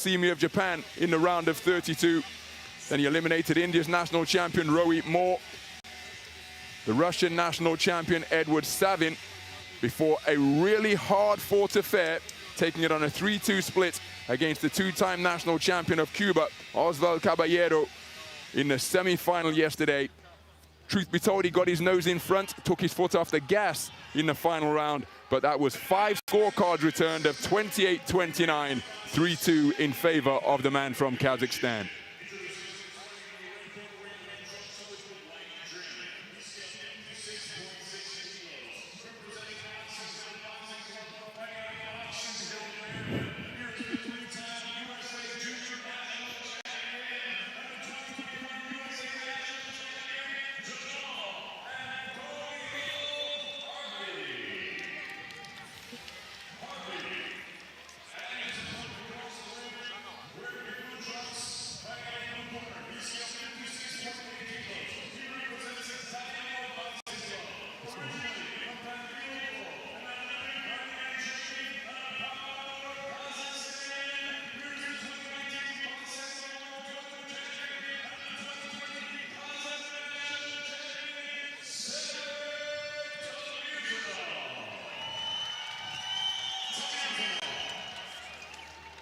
Semi of Japan in the round of 32. Then he eliminated India's national champion Rohit Moore, the Russian national champion Edward Savin, before a really hard-fought affair, taking it on a 3-2 split against the two-time national champion of Cuba, Osvaldo Caballero, in the semi-final yesterday. Truth be told, he got his nose in front, took his foot off the gas in the final round, but that was 5 scorecards returned of 28-29, 3-2 in favor of the man from Kazakhstan.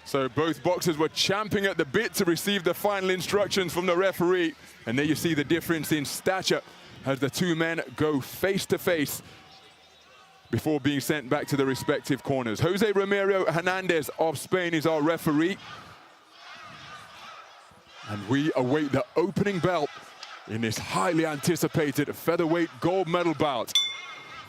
So both boxers were champing at the bit to receive the final instructions from the referee. And there you see the difference in stature as the two men go face to face before being sent back to the respective corners. Jose Ramiro Hernandez of Spain is our referee. And we await the opening bell in this highly anticipated featherweight gold medal bout.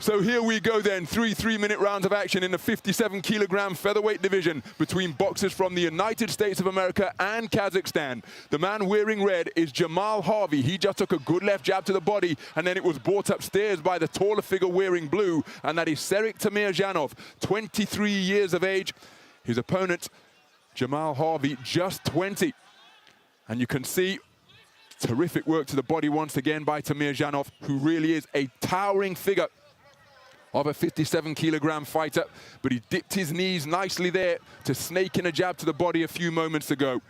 So here we go then, 3 3-minute rounds of action in the 57-kilogram featherweight division between boxers from the United States of America and Kazakhstan. The man wearing red is Jahmal Harvey. He just took a good left jab to the body, and then it was brought upstairs by the taller figure wearing blue, and that is Serik Temirzhanov, 23 years of age. His opponent, Jahmal Harvey, just 20. And you can see terrific work to the body once again by Temirzhanov, who really is a towering figure of a 57-kilogram fighter, but he dipped his knees nicely there to snake in a jab to the body a few moments ago.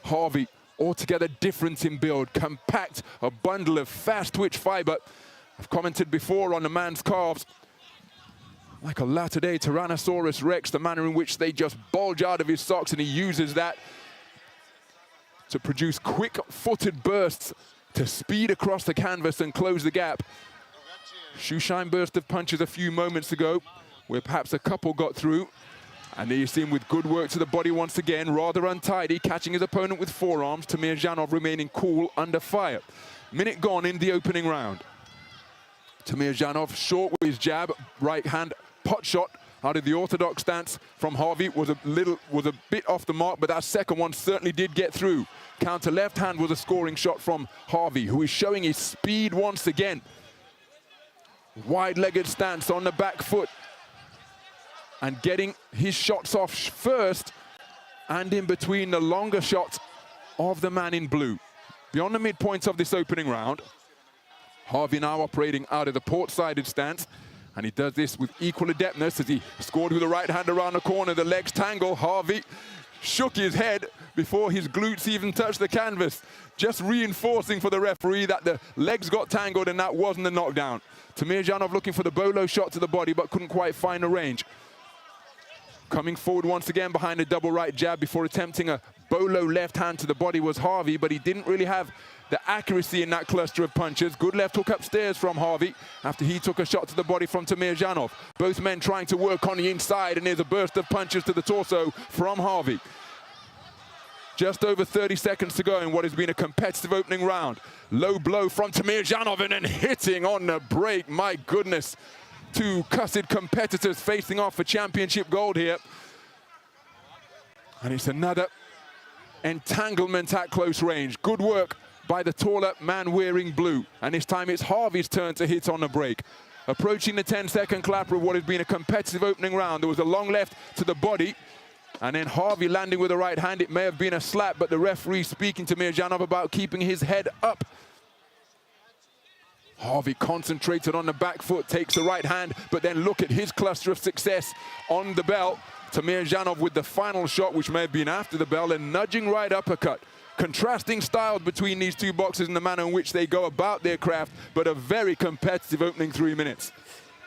Harvey, altogether different in build, compact, a bundle of fast-twitch fiber. I've commented before on the man's calves, like a latter-day Tyrannosaurus Rex, the manner in which they just bulge out of his socks, and he uses that to produce quick-footed bursts to speed across the canvas and close the gap. Shoeshine burst of punches a few moments ago, where perhaps a couple got through. And there you see him with good work to the body once again, rather untidy, catching his opponent with forearms. Temirzhanov remaining cool under fire. Minute gone in the opening round. Temirzhanov short with his jab, right hand pot shot out of the orthodox stance from Harvey was a bit off the mark, but that second one certainly did get through. Counter left hand was a scoring shot from Harvey, who is showing his speed once again. Wide-legged stance on the back foot and getting his shots off first and in between the longer shots of the man in blue. Beyond the midpoint of this opening round, Harvey now operating out of the port-sided stance, and he does this with equal adeptness as he scored with the right hand around the corner. The legs tangle. Harvey shook his head before his glutes even touched the canvas, just reinforcing for the referee that the legs got tangled and that wasn't a knockdown. Temirzhanov looking for the bolo shot to the body, but couldn't quite find the range. Coming forward once again behind a double right jab before attempting a bolo left hand to the body was Harvey, but he didn't really have the accuracy in that cluster of punches. Good left hook upstairs from Harvey after he took a shot to the body from Temirzhanov. Both men trying to work on the inside, and there's a burst of punches to the torso from Harvey. Just over 30 seconds to go in what has been a competitive opening round. Low blow from Temirzhanov and then hitting on the break. My goodness. Two cussed competitors facing off for championship gold here. And it's another entanglement at close range. Good work by the taller man wearing blue. And this time it's Harvey's turn to hit on the break. Approaching the 10-second clapper of what has been a competitive opening round. There was a long left to the body. And then Harvey landing with the right hand. It may have been a slap, but the referee speaking to Temirzhanov about keeping his head up. Harvey concentrated on the back foot, takes the right hand, but then look at his cluster of success on the belt. Temirzhanov with the final shot, which may have been after the bell, and nudging right uppercut. Contrasting styles between these two boxers in the manner in which they go about their craft, but a very competitive opening 3 minutes.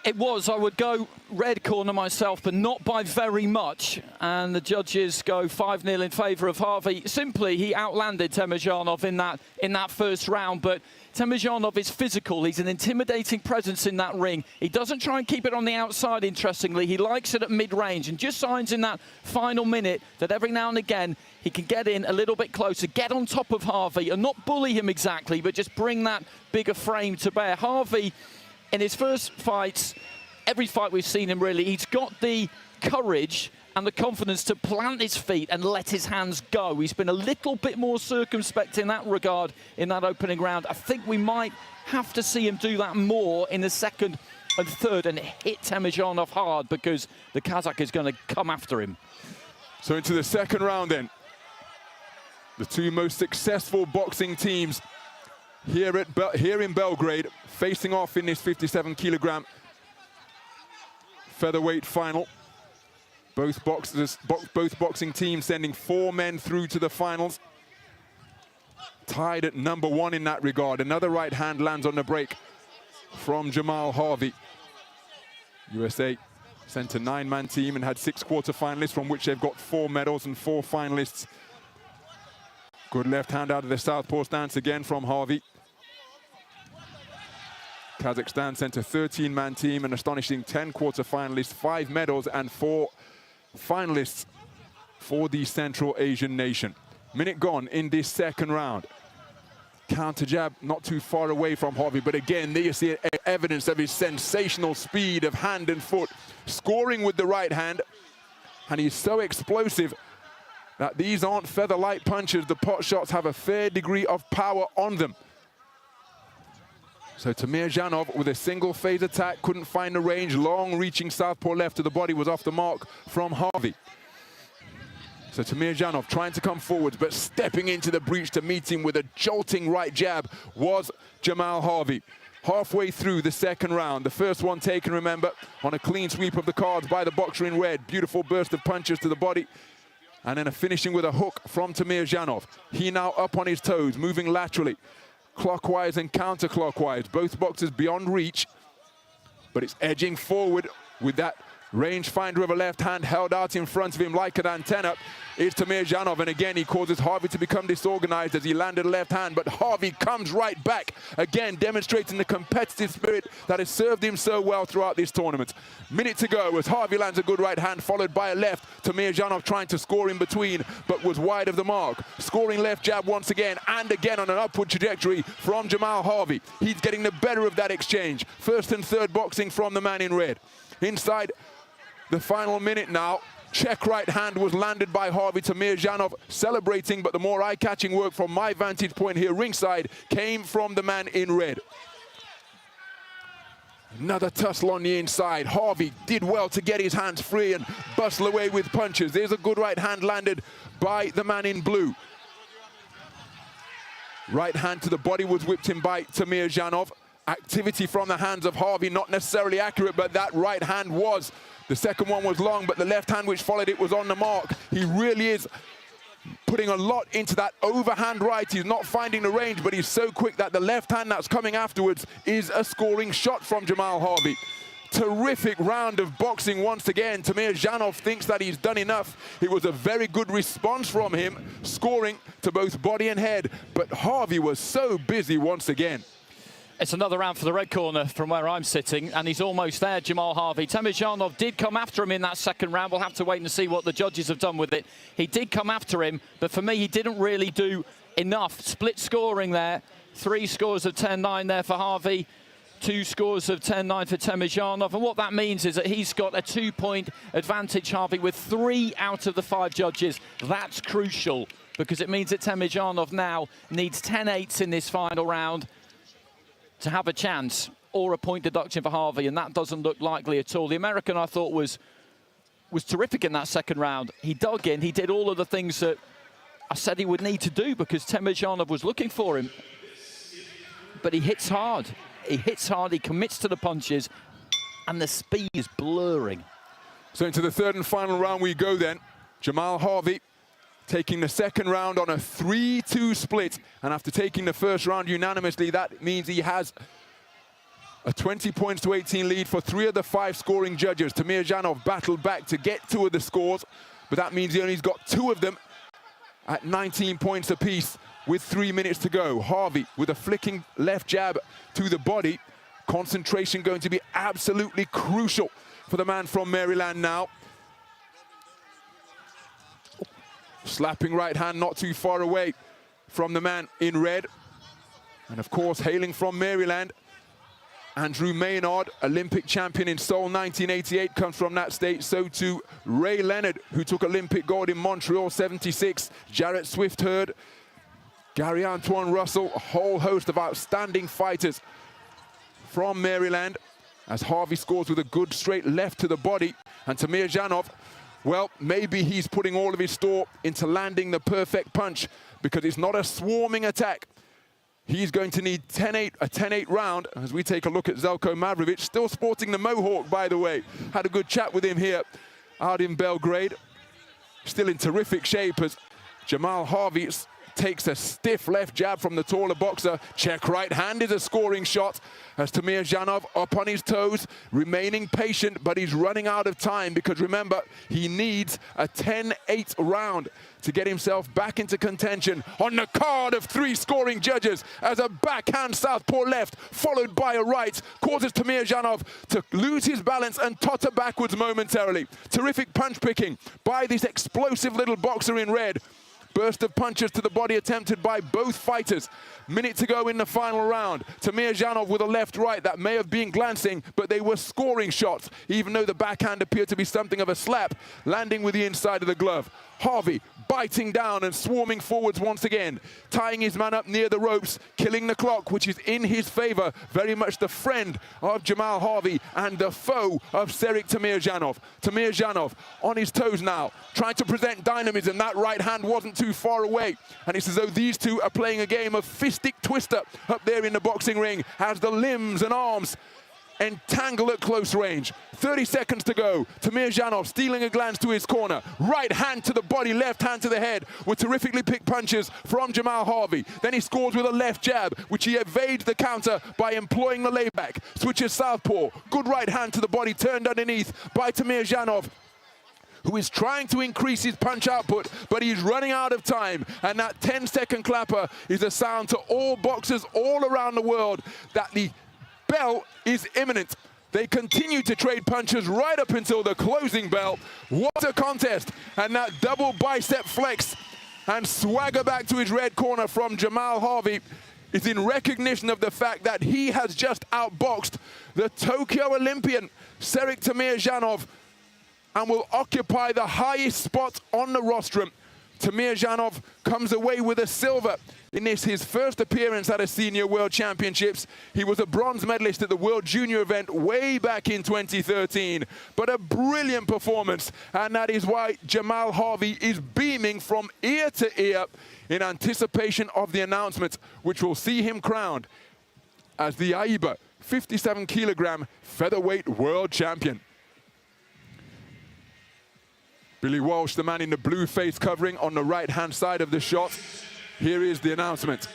It was. I would go red corner myself, but not by very much. And the judges go 5-0 in favour of Harvey. Simply, he outlanded Temirzhanov in that first round. But Temirzhanov is physical. He's an intimidating presence in that ring. He doesn't try and keep it on the outside, interestingly. He likes it at mid-range and just signs in that final minute that every now and again he can get in a little bit closer, get on top of Harvey and not bully him exactly, but just bring that bigger frame to bear. Harvey, in his first fights, every fight we've seen him really, he's got the courage and the confidence to plant his feet and let his hands go. He's been a little bit more circumspect in that regard in that opening round. I think we might have to see him do that more in the second and third and hit Temirzhanov hard, because the Kazakh is going to come after him. So into the second round then. The two most successful boxing teams here in Belgrade, facing off in this 57-kilogram featherweight final. Both boxing teams sending 4 men through to the finals. Tied at #1 in that regard. Another right hand lands on the break from Jahmal Harvey. USA sent a 9-man team and had 6 quarterfinalists, from which they've got 4 medals and 4 finalists. Good left hand out of the southpaw stance again from Harvey. Kazakhstan sent a 13-man team, an astonishing 10 quarterfinalists, 5 medals and 4 finalists for the Central Asian nation. Minute gone in this second round. Counter jab not too far away from Harvey, but again, there you see evidence of his sensational speed of hand and foot, scoring with the right hand, and he's so explosive that these aren't feather-light punches. The pot shots have a fair degree of power on them. So Temirzhanov with a single phase attack, couldn't find the range. Long reaching southpaw left to the body was off the mark from Harvey. So Temirzhanov trying to come forwards, but stepping into the breach to meet him with a jolting right jab was Jahmal Harvey. Halfway through the second round, the first one taken, remember, on a clean sweep of the cards by the boxer in red. Beautiful burst of punches to the body. And then a finishing with a hook from Temirzhanov. He now up on his toes, moving laterally, clockwise and counterclockwise. Both boxers beyond reach, but it's edging forward with that rangefinder of a left hand held out in front of him like an antenna. It's Temirzhanov, and again he causes Harvey to become disorganized as he landed a left hand, but Harvey comes right back, again demonstrating the competitive spirit that has served him so well throughout this tournament. Minute to go as Harvey lands a good right hand followed by a left. Temirzhanov trying to score in between, but was wide of the mark. Scoring left jab once again, and again on an upward trajectory from Jahmal Harvey. He's getting the better of that exchange. First and third boxing from the man in red. Inside the final minute now, check right hand was landed by Harvey. Temirzhanov celebrating, but the more eye-catching work from my vantage point here ringside came from the man in red. Another tussle on the inside. Harvey did well to get his hands free and bustle away with punches. There's a good right hand landed by the man in blue. Right hand to the body was whipped in by Temirzhanov. Activity from the hands of Harvey, not necessarily accurate, but that right hand was. The second one was long, but the left hand which followed it was on the mark. He really is putting a lot into that overhand right. He's not finding the range, but he's so quick that the left hand that's coming afterwards is a scoring shot from Jahmal Harvey. Terrific round of boxing once again. Temirzhanov thinks that he's done enough. It was a very good response from him, scoring to both body and head, but Harvey was so busy once again. It's another round for the red corner from where I'm sitting, and he's almost there, Jahmal Harvey. Temirzhanov did come after him in that second round. We'll have to wait and see what the judges have done with it. He did come after him, but for me, he didn't really do enough. Split scoring there. 3 scores of 10-9 there for Harvey. 2 scores of 10-9 for Temirzhanov. And what that means is that he's got a 2-point advantage, Harvey, with 3 out of the 5 judges. That's crucial, because it means that Temirzhanov now needs 10-8s in this final round to have a chance, or a point deduction for Harvey, and that doesn't look likely at all. The American, I thought, was terrific in that second round. He dug in, he did all of the things that I said he would need to do, because Temirzhanov was looking for him. But he hits hard. He hits hard, he commits to the punches, and the speed is blurring. So into the third and final round we go then. Jahmal Harvey taking the second round on a 3-2 split. And after taking the first round unanimously, that means he has a 20 points to 18 lead for 3 of the 5 scoring judges. Temirzhanov battled back to get 2 of the scores, but that means he only got 2 of them at 19 points apiece with 3 minutes to go. Harvey with a flicking left jab to the body. Concentration going to be absolutely crucial for the man from Maryland now. Slapping right hand not too far away from the man in red. And of course, hailing from Maryland, Andrew Maynard, Olympic champion in Seoul 1988, comes from that state. So too Ray Leonard, who took Olympic gold in Montreal 76. Jarrett Swift-Hurd, Gary Antoine Russell, a whole host of outstanding fighters from Maryland. As Harvey scores with a good straight left to the body. And Temirzhanov, well, maybe he's putting all of his store into landing the perfect punch, because it's not a swarming attack. He's going to need a 10-8 round as we take a look at Zeljko Mavrovic, still sporting the mohawk, by the way. Had a good chat with him here out in Belgrade. Still in terrific shape as Jahmal Harvey takes a stiff left jab from the taller boxer. Check right hand is a scoring shot as Temirzhanov up on his toes, remaining patient, but he's running out of time because remember, he needs a 10-8 round to get himself back into contention on the card of 3 scoring judges as a backhand southpaw left followed by a right causes Temirzhanov to lose his balance and totter backwards momentarily. Terrific punch picking by this explosive little boxer in red. Burst of punches to the body attempted by both fighters. Minute to go in the final round. Temirzhanov with a left-right that may have been glancing, but they were scoring shots, even though the backhand appeared to be something of a slap, landing with the inside of the glove. Harvey biting down and swarming forwards once again, tying his man up near the ropes, killing the clock, which is in his favor, very much the friend of Jahmal Harvey and the foe of Serik Temirzhanov. Temirzhanov on his toes now, trying to present dynamism. That right hand wasn't too far away, and it's as though these two are playing a game of fistic twister up there in the boxing ring as the limbs and arms entangle at close range. 30 seconds to go. Temirzhanov stealing a glance to his corner. Right hand to the body, left hand to the head with terrifically picked punches from Jahmal Harvey. Then he scores with a left jab, which he evades the counter by employing the layback. Switches southpaw. Good right hand to the body turned underneath by Temirzhanov, who is trying to increase his punch output, but he's running out of time. And that 10-second clapper is a sound to all boxers all around the world that the bell is imminent. They continue to trade punches right up until the closing bell. What a contest. And that double bicep flex and swagger back to his red corner from Jahmal Harvey is in recognition of the fact that he has just outboxed the Tokyo Olympian Serik Temirzhanov and will occupy the highest spot on the rostrum. Temirzhanov comes away with a silver in his first appearance at a senior world championships. He was a bronze medalist at the World Junior event way back in 2013. But a brilliant performance, and that is why Jahmal Harvey is beaming from ear to ear in anticipation of the announcement, which will see him crowned as the AIBA 57-kilogram featherweight world champion. Billy Walsh, the man in the blue face covering on the right-hand side of the shot. Here is the announcement.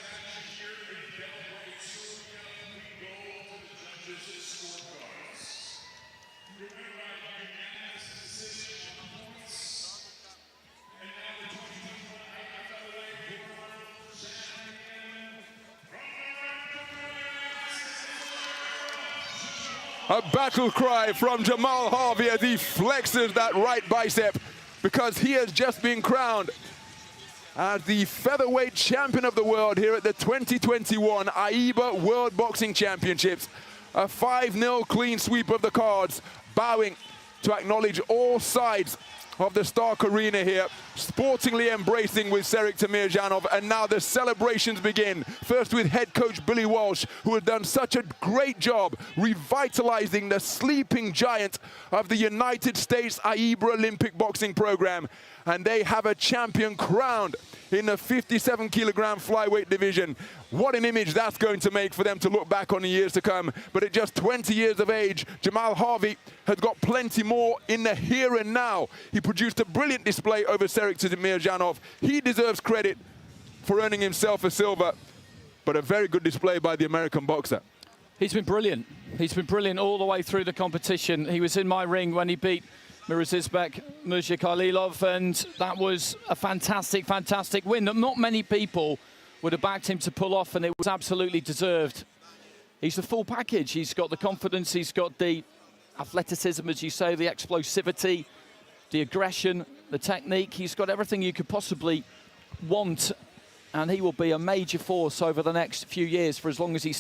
A battle cry from Jahmal Harvey as he flexes that right bicep, because he has just been crowned as the featherweight champion of the world here at the 2021 AIBA World Boxing Championships. A 5-0 clean sweep of the cards, bowing to acknowledge all sides of the Stark Arena here, sportingly embracing with Serik Temirzhanov, and now the celebrations begin. First with head coach Billy Walsh, who has done such a great job revitalizing the sleeping giant of the United States AIBA Olympic boxing program. And they have a champion crowned in the 57 kilogram flyweight division. What an image that's going to make for them to look back on in years to come. But at just 20 years of age, Jahmal Harvey has got plenty more in the here and now. He produced a brilliant display over Serik Temirzhanov. He deserves credit for earning himself a silver, but a very good display by the American boxer. He's been brilliant. He's been brilliant all the way through the competition. He was in my ring when he beat Mirzizbek-Murzakalilov, and that was a fantastic, fantastic win that not many people would have backed him to pull off, and it was absolutely deserved. He's the full package. He's got the confidence, he's got the athleticism, as you say, the explosivity, the aggression, the technique. He's got everything you could possibly want, and he will be a major force over the next few years for as long as he's